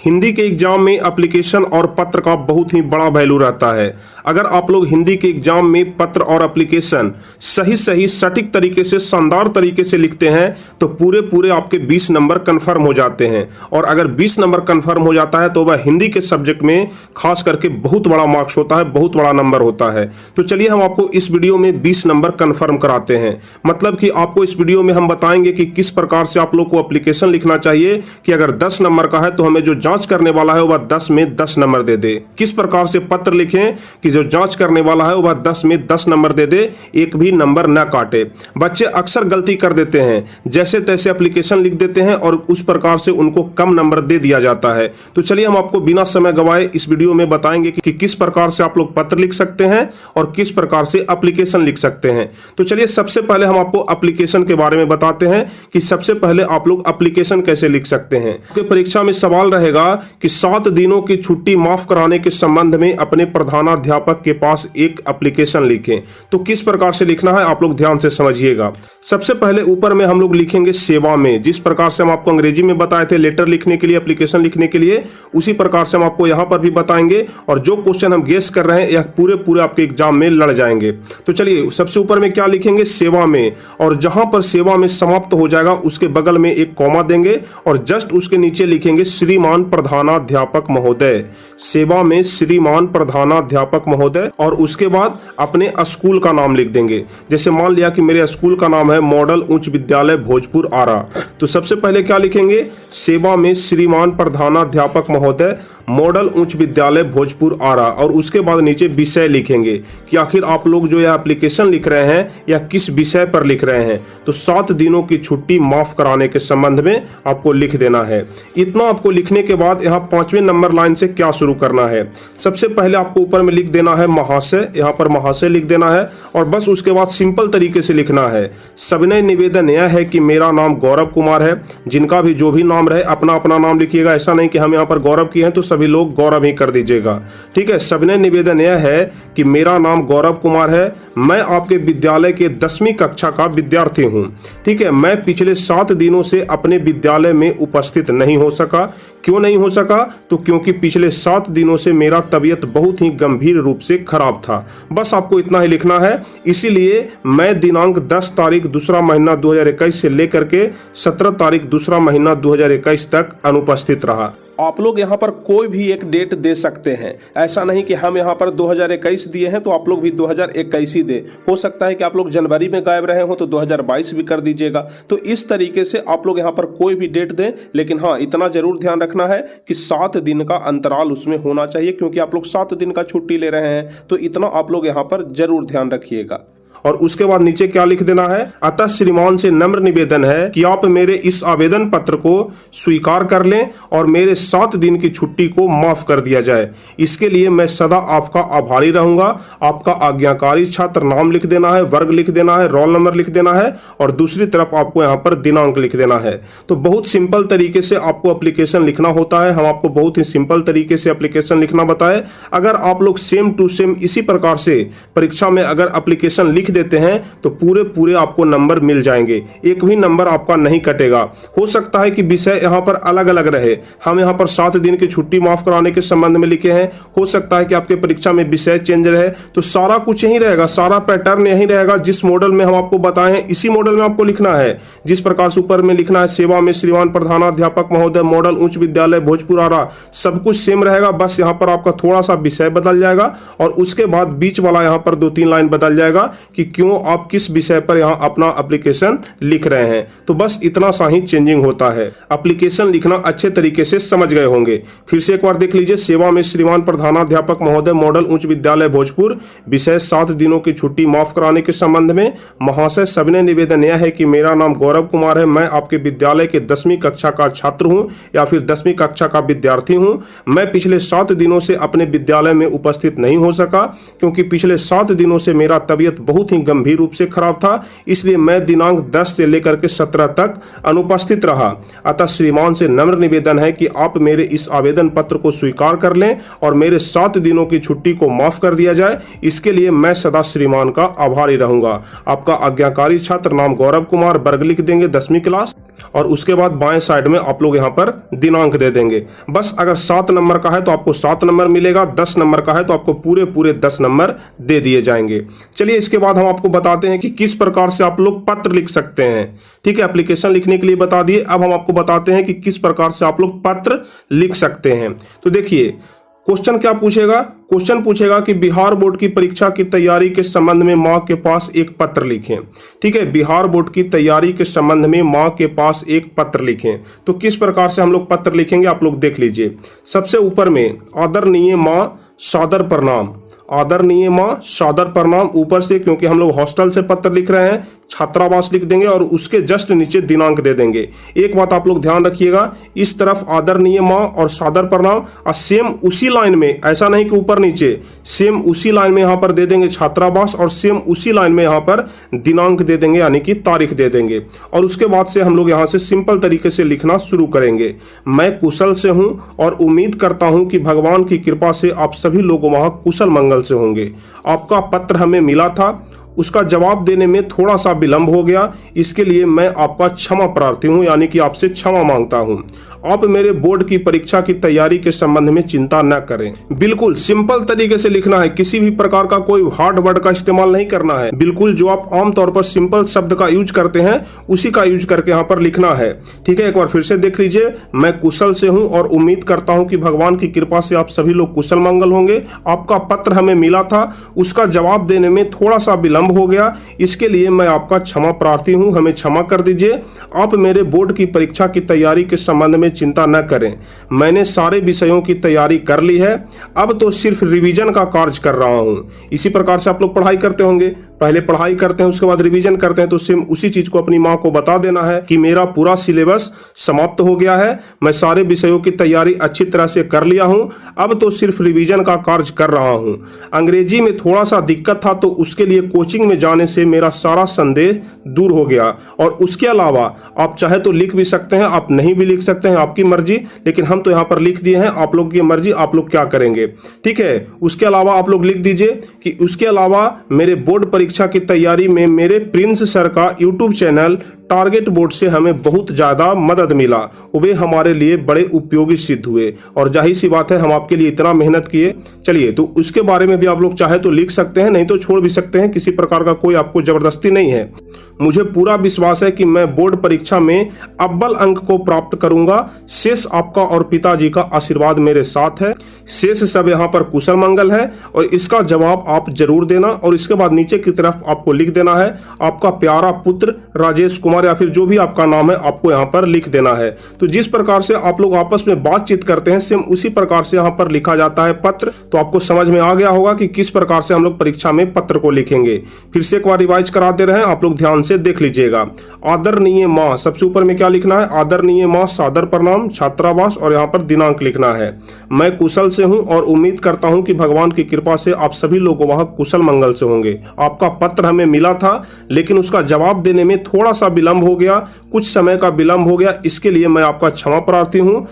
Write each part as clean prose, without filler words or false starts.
हिंदी के एग्जाम में एप्लीकेशन और पत्र का बहुत ही बड़ा वैल्यू रहता है। अगर आप लोग हिंदी के एग्जाम में पत्र और एप्लीकेशन सही सटीक तरीके से शानदार तरीके से लिखते हैं तो पूरे पूरे आपके 20 नंबर कंफर्म हो जाते हैं। और अगर 20 नंबर कंफर्म हो जाता है तो वह हिंदी के सब्जेक्ट में खास करके बहुत बड़ा मार्क्स होता है, बहुत बड़ा नंबर होता है। तो चलिए हम आपको इस वीडियो में 20 नंबर कंफर्म कराते हैं। मतलब कि आपको इस वीडियो में हम बताएंगे कि किस प्रकार से आप लोग को एप्लीकेशन लिखना चाहिए कि अगर 10 नंबर का है तो हमें जो जांच करने वाला है वह 10 में 10 नंबर दे दे। किस प्रकार से पत्र लिखें कि जो जांच करने वाला है वह 10 में 10 नंबर दे दे, एक भी नंबर न काटे। बच्चे अक्सर गलती कर देते हैं, जैसे तैसे एप्लीकेशन लिख देते हैं और उस प्रकार से उनको कम नंबर दे दिया जाता है। तो चलिए हम आपको बिना समय गवाए इस वीडियो में बताएंगे कि किस प्रकार से आप लोग पत्र लिख सकते हैं और किस प्रकार से एप्लीकेशन लिख सकते हैं। तो चलिए सबसे पहले हम आपको एप्लीकेशन के बारे में बताते हैं कि सबसे पहले आप लोग एप्लीकेशन कैसे लिख सकते हैं। क्योंकि परीक्षा में सवाल रहेगा कि 7 दिनों की छुट्टी माफ कराने के संबंध में अपने प्रधानाध्यापक के पास एक एप्लीकेशन लिखें। तो किस प्रकार से लिखना है आप लोग ध्यान से समझिएगा। सबसे पहले ऊपर में हम लोग लिखेंगे सेवा में। जिस प्रकार से हम आपको अंग्रेजी में बताए थे लेटर लिखने के लिए, एप्लीकेशन लिखने के लिए, उसी प्रकार से हम आपको यहां पर भी बताएंगे। और जो क्वेश्चन हम गेस कर रहे हैं यह पूरे आपके एग्जाम में लड़ जाएंगे। तो चलिए सबसे ऊपर में क्या लिखेंगे, सेवा में। और जहां पर सेवा में समाप्त हो जाएगा उसके बगल में एक कॉमा देंगे और जस्ट उसके नीचे लिखेंगे श्रीमान प्रधानाध्यापक महोदय। सेवा में श्रीमान प्रधानाध्यापक महोदय। और उसके बाद अपने स्कूल का नाम लिख देंगे। जैसे मान लिया कि मेरे स्कूल का नाम है मॉडल उच्च विद्यालय भोजपुर आरा, तो सबसे पहले क्या लिखेंगे, सेवा में श्रीमान प्रधानाध्यापक महोदय मॉडल उच्च विद्यालय भोजपुर आरा। और उसके बाद नीचे विषय लिखेंगे कि आखिर आप लोग जो यह एप्लीकेशन लिख रहे हैं या किस विषय पर लिख रहे हैं। तो 7 दिनों की छुट्टी माफ कराने के संबंध में आपको लिख देना है। इतना आपको लिखने के बाद यहाँ 5वें नंबर लाइन से क्या शुरू करना है। सबसे पहले आपको ऊपर में लिख देना है महाशय, यहाँ पर महाशय लिख देना है। और बस उसके बाद सिंपल तरीके से लिखना है, सविनय निवेदन यह है कि मेरा नाम गौरव कुमार है। जिनका भी जो भी नाम रहे अपना अपना नाम लिखिएगा। ऐसा नहीं कि हम यहाँ पर गौरव किए हैं तो सभी लोग गौरव ही कर दीजिएगा, ठीक है। सविनय निवेदन यह है कि मेरा नाम गौरव कुमार है, मैं आपके विद्यालय के 10वीं कक्षा का विद्यार्थी हूँ, ठीक है। मैं पिछले 7 दिनों से अपने विद्यालय में उपस्थित नहीं हो सका। क्यों नहीं हो सका, तो क्योंकि पिछले 7 दिनों से मेरा तबीयत बहुत ही गंभीर रूप से खराब था। बस आपको इतना ही लिखना है। इसीलिए मैं दिनांक 10 तारीख दूसरा महीना 2021 से लेकर के 17 तारीख दूसरा महीना 2021 तक अनुपस्थित रहा। आप लोग यहाँ पर कोई भी एक डेट दे सकते हैं। ऐसा नहीं कि हम यहाँ पर 2021 दिए हैं तो आप लोग भी 2021 ही दे। हो सकता है कि आप लोग जनवरी में गायब रहे हो तो 2022 भी कर दीजिएगा। तो इस तरीके से आप लोग यहाँ पर कोई भी डेट दें, लेकिन हाँ इतना जरूर ध्यान रखना है कि 7 दिन का अंतराल उसमें होना चाहिए, क्योंकि आप लोग 7 दिन का छुट्टी ले रहे हैं। तो इतना आप लोग यहाँ पर जरूर ध्यान रखिएगा। और उसके बाद नीचे क्या लिख देना है, अतः श्रीमान से नम्र निवेदन है कि आप मेरे इस आवेदन पत्र को स्वीकार कर लें और मेरे 7 दिन की छुट्टी को माफ कर दिया जाए। इसके लिए मैं सदा आपका आभारी रहूंगा। आपका आज्ञाकारी छात्र नाम लिख देना है, वर्ग लिख देना है, रोल नंबर लिख देना है और दूसरी तरफ आपको यहाँ पर दिनांक लिख देना है। तो बहुत सिंपल तरीके से आपको एप्लीकेशन लिखना होता है। हम आपको बहुत ही सिंपल तरीके से एप्लीकेशन लिखना बताए। अगर आप लोग सेम टू सेम इसी प्रकार से परीक्षा में अगर एप्लीकेशन लिख देते हैं तो पूरे आपको नंबर मिल जाएंगे, एक भी नंबर आपका नहीं कटेगा। हो सकता है कि विषय यहां पर अलग अलग रहे। हम यहां पर 7 दिन की छुट्टी माफ कराने के संबंध में लिखे हैं। हो सकता है कि आपके परीक्षा में विषय चेंज रहे, तो सारा कुछ यही रहेगा, सारा पैटर्न यही रहेगा। जिस मॉडल में हम आपको बताए हैं इसी मॉडल में आपको लिखना है। जिस प्रकार से ऊपर में लिखना है सेवा में श्रीमान प्रधानाध्यापक महोदय मॉडल उच्च विद्यालय भोजपुर आरा, सब कुछ सेम रहेगा। बस यहाँ पर आपका थोड़ा सा विषय बदल जाएगा और उसके बाद बीच वाला यहाँ पर 2-3 लाइन बदल जाएगा कि क्यों आप किस विषय पर यहां अपना एप्लीकेशन लिख रहे हैं। तो बस इतना सा ही चेंजिंग होता है। एप्लीकेशन लिखना अच्छे तरीके से समझ गए होंगे। फिर से एक बार देख लीजिए, सेवा में श्रीमान प्रधानाध्यापक महोदय मॉडल उच्च विद्यालय भोजपुर, विषय 7 दिनों की छुट्टी माफ कराने के संबंध में महाशय सविनय निवेदन यह है कि मेरा नाम गौरव कुमार है, मैं आपके विद्यालय के 10वीं कक्षा का छात्र हूं या फिर 10वीं कक्षा का विद्यार्थी हूं। मैं पिछले 7 दिनों से अपने विद्यालय में उपस्थित नहीं हो सका क्योंकि पिछले 7 दिनों से मेरा तबीयत बहुत ही गंभीर रूप से खराब था। इसलिए मैं दिनांक 10 से लेकर के 17 तक अनुपस्थित रहा। अतः श्रीमान से नम्र निवेदन है कि आप मेरे इस आवेदन पत्र को स्वीकार कर लें और मेरे 7 दिनों की छुट्टी को माफ कर दिया जाए। इसके लिए मैं सदा श्रीमान का आभारी रहूंगा। आपका आज्ञाकारी छात्र नाम गौरव कुमार, वर्ग लिख देंगे 10वीं क्लास। और उसके बाद बाएं साइड में आप लोग यहाँ पर दिनांक दे देंगे। बस अगर 7 नंबर का है तो आपको 7 नंबर मिलेगा, 10 नंबर का है तो आपको पूरे 10 नंबर दे दिए जाएंगे। चलिए इसके बाद हम आपको बताते हैं कि किस प्रकार से आप लोग पत्र लिख सकते हैं। ठीक है, एप्लीकेशन लिखने के लिए बता दिए, अब हम आपको बताते हैं कि किस प्रकार से आप लोग पत्र लिख सकते हैं। तो देखिए क्वेश्चन क्या पूछेगा, क्वेश्चन पूछेगा कि बिहार बोर्ड की परीक्षा की तैयारी के संबंध में मां के पास एक पत्र लिखें। ठीक है, बिहार बोर्ड की तैयारी के संबंध में मां के पास एक पत्र लिखें। तो किस प्रकार से हम लोग पत्र लिखेंगे आप लोग देख लीजिए। सबसे ऊपर में आदरणीय मां सादर प्रणाम, आदरणीय मां सादर प्रणाम ऊपर से, क्योंकि हम लोग हॉस्टल से पत्र लिख रहे हैं, छात्रावास लिख देंगे और उसके जस्ट नीचे दिनांक दे देंगे। एक बात आप लोग ध्यान रखिएगा, इस तरफ आदरणीय मां और सादर प्रणाम और सेम उसी लाइन में, ऐसा नहीं कि ऊपर नीचे, सेम उसी लाइन में यहाँ पर दे देंगे छात्रावास और सेम उसी लाइन में यहाँ पर दिनांक दे देंगे, यानी कि तारीख दे देंगे। और उसके बाद से हम लोग यहाँ से सिंपल तरीके से लिखना शुरू करेंगे। मैं कुशल से हूँ और उम्मीद करता हूँ कि भगवान की कृपा से आप सभी लोग वहाँ कुशल मंगल से होंगे। आपका पत्र हमें मिला था, उसका जवाब देने में थोड़ा सा विलंब हो गया, इसके लिए मैं आपका क्षमा प्रार्थी हूं, यानी कि आपसे क्षमा मांगता हूं। आप मेरे बोर्ड की परीक्षा की तैयारी के संबंध में चिंता न करें। बिल्कुल सिंपल तरीके से लिखना है, किसी भी प्रकार का कोई हार्ड वर्ड का इस्तेमाल नहीं करना है। बिल्कुल जो आप आमतौर पर सिंपल शब्द का यूज करते हैं उसी का यूज करके यहाँ पर लिखना है। ठीक है, एक बार फिर से देख लीजिए। मैं कुशल से हूँ और उम्मीद करता हूँ कि भगवान की कृपा से आप सभी लोग कुशल मंगल होंगे। आपका पत्र हमें मिला था, उसका जवाब देने में थोड़ा सा विलंब हो गया, इसके लिए मैं आपका क्षमा प्रार्थी हूं, हमें क्षमा कर दीजिए। आप मेरे बोर्ड की परीक्षा की तैयारी के संबंध में चिंता न करें, मैंने सारे विषयों की तैयारी कर ली है, अब तो सिर्फ रिवीजन का कार्य कर रहा हूं। इसी प्रकार से आप लोग पढ़ाई करते होंगे, पहले पढ़ाई करते हैं उसके बाद रिवीजन करते हैं, तो सेम उसी चीज को अपनी माँ को बता देना है कि मेरा पूरा सिलेबस समाप्त हो गया है, मैं सारे विषयों की तैयारी अच्छी तरह से कर लिया हूं, अब तो सिर्फ रिवीजन का कार्य कर रहा हूं। अंग्रेजी में थोड़ा सा दिक्कत था तो उसके लिए कोचिंग में जाने से मेरा सारा संदेह दूर हो गया। और उसके अलावा आप चाहे तो लिख भी सकते हैं, आप नहीं भी लिख सकते हैं, आपकी मर्जी, लेकिन हम तो यहाँ पर लिख दिए हैं, आप लोग की मर्जी, आप लोग क्या करेंगे। ठीक है, उसके अलावा आप लोग लिख दीजिए कि उसके अलावा मेरे बोर्ड परीक्षा की तैयारी में मेरे प्रिंस सर का यूट्यूब चैनल टारगेट बोर्ड से हमें बहुत ज्यादा मदद मिला, वे हमारे लिए बड़े उपयोगी सिद्ध हुए और जाहिर सी बात है हम आपके लिए इतना मेहनत किए। चलिए, तो उसके बारे में भी आप लोग चाहे तो लिख सकते हैं, नहीं तो छोड़ भी सकते हैं, किसी प्रकार का कोई आपको जबरदस्ती नहीं है। मुझे पूरा विश्वास है कि मैं बोर्ड परीक्षा में अव्वल अंक को प्राप्त करूंगा, शेष आपका और पिताजी का आशीर्वाद मेरे साथ है। शेष सब यहाँ पर कुशल मंगल है और इसका जवाब आप जरूर देना। और इसके बाद नीचे की तरफ आपको लिख देना है आपका प्यारा पुत्र राजेश कुमार, या फिर जो भी आपका नाम है आपको यहाँ पर लिख देना है। तो जिस प्रकार से आप लोग आपस में बातचीत करते हैं सेम उसी प्रकार से यहाँ पर लिखा जाता है पत्र। तो आपको समझ में आ गया होगा कि किस प्रकार से हम लोग परीक्षा में पत्र को लिखेंगे। फिर से एक बार रिवाइज करा दे रहे हैं, आप लोग ध्यान से देख लीजिएगा। आदरणीय माँ, सबसे ऊपर में क्या लिखना है, आदरणीय माँ सादर प्रणाम, छात्रावास और यहाँ पर दिनांक लिखना है। मैं कुशल से हूँ और उम्मीद करता हूँ कि भगवान की कृपा से आप सभी लोग वहाँ कुशल मंगल से होंगे। आपका पत्र हमें मिला था लेकिन उसका जवाब देने में थोड़ा सा विलंब हो गया, कुछ समय का विलंब हो गया, इसके लिए मैं आपका क्षमा प्रार्थी हूँ,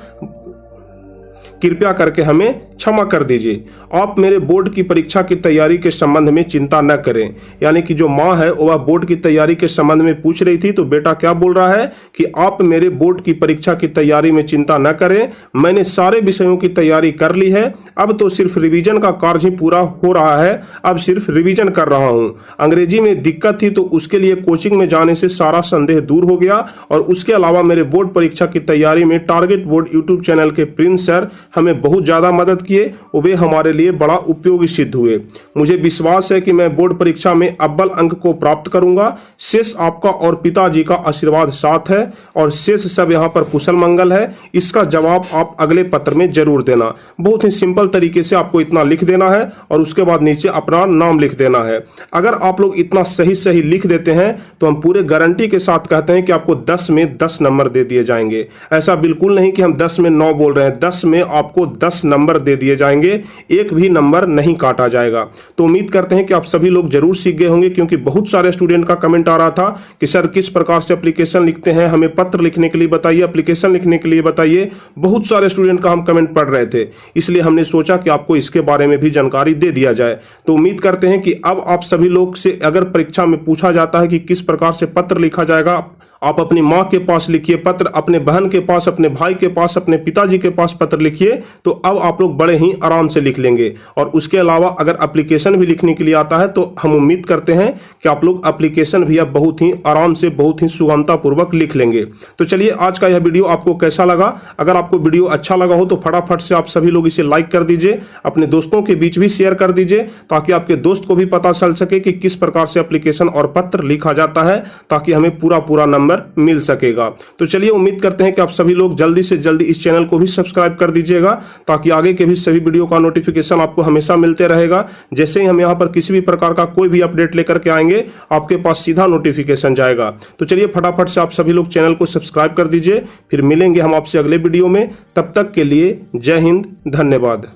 कृपया करके हमें क्षमा कर दीजिए। आप मेरे बोर्ड की परीक्षा की तैयारी के संबंध में चिंता न करें। यानी कि जो माँ है वह बोर्ड की तैयारी के संबंध में पूछ रही थी, तो बेटा क्या बोल रहा है कि आप मेरे बोर्ड की परीक्षा की तैयारी में चिंता न करें, मैंने सारे विषयों की तैयारी कर ली है, अब तो सिर्फ रिवीजन का कार्य ही पूरा हो रहा है, अब सिर्फ रिवीजन कर रहा हूँ। अंग्रेजी में दिक्कत थी तो उसके लिए कोचिंग में जाने से सारा संदेह दूर हो गया। और उसके अलावा मेरे बोर्ड परीक्षा की तैयारी में टारगेट बोर्ड यूट्यूब चैनल के प्रिंस सर हमें बहुत ज्यादा मदद किए, वे हमारे लिए बड़ा उपयोगी सिद्ध हुए। मुझे विश्वास है कि मैं बोर्ड परीक्षा में अव्वल अंक को प्राप्त करूंगा, शेष आपका और पिताजी का आशीर्वाद साथ है और शेष सब यहाँ पर कुशल मंगल है। इसका जवाब आप अगले पत्र में जरूर देना। बहुत ही सिंपल तरीके से आपको इतना लिख देना है और उसके बाद नीचे अपना नाम लिख देना है। अगर आप लोग इतना सही लिख देते हैं तो हम पूरे गारंटी के साथ कहते हैं कि आपको 10 में 10 नंबर दे दिए जाएंगे। ऐसा बिल्कुल नहीं कि हम 10 में 9 बोल रहे हैं, 10 में आपको 10 नंबर दे दिए जाएंगे, एक भी नंबर नहीं काटा जाएगा। तो उम्मीद करते हैं कि आप सभी लोग जरूर सीख गए होंगे, क्योंकि बहुत सारे स्टूडेंट का कमेंट आ रहा था कि सर किस प्रकार से एप्लीकेशन लिखते हैं, हमें पत्र लिखने के लिए बताइए, एप्लीकेशन लिखने के लिए बताइए। बहुत सारे स्टूडेंट का हम कमेंट पढ़ रहे थे, इसलिए हमने सोचा कि आपको इसके बारे में भी जानकारी दे दिया जाए। तो उम्मीद करते हैं कि अब आप सभी लोग से अगर परीक्षा में पूछा जाता है कि किस प्रकार से पत्र लिखा जाएगा, आप अपनी माँ के पास लिखिए पत्र, अपने बहन के पास, अपने भाई के पास, अपने पिताजी के पास पत्र लिखिए, तो अब आप लोग बड़े ही आराम से लिख लेंगे। और उसके अलावा अगर एप्लीकेशन भी लिखने के लिए आता है तो हम उम्मीद करते हैं कि आप लोग एप्लीकेशन भी अब बहुत ही आराम से, बहुत ही सुगमता पूर्वक लिख लेंगे। तो चलिए, आज का यह वीडियो आपको कैसा लगा? अगर आपको वीडियो अच्छा लगा हो तो फटाफट से आप सभी लोग इसे लाइक कर दीजिए, अपने दोस्तों के बीच भी शेयर कर दीजिए, ताकि आपके दोस्त को भी पता चल सके कि किस प्रकार से एप्लीकेशन और पत्र लिखा जाता है, ताकि हमें पूरा नंबर मिल सकेगा। तो चलिए, उम्मीद करते हैं कि आप सभी लोग जल्दी से जल्दी इस चैनल को भी सब्सक्राइब कर दीजिएगा, ताकि आगे के भी सभी वीडियो का नोटिफिकेशन आपको हमेशा मिलते रहेगा। जैसे ही हम यहाँ पर किसी भी प्रकार का कोई भी अपडेट लेकर के आएंगे, आपके पास सीधा नोटिफिकेशन जाएगा। तो चलिए, फटाफट से आप सभी लोग चैनल को सब्सक्राइब कर दीजिए। फिर मिलेंगे हम आपसे अगले वीडियो में। तब तक के लिए जय हिंद, धन्यवाद।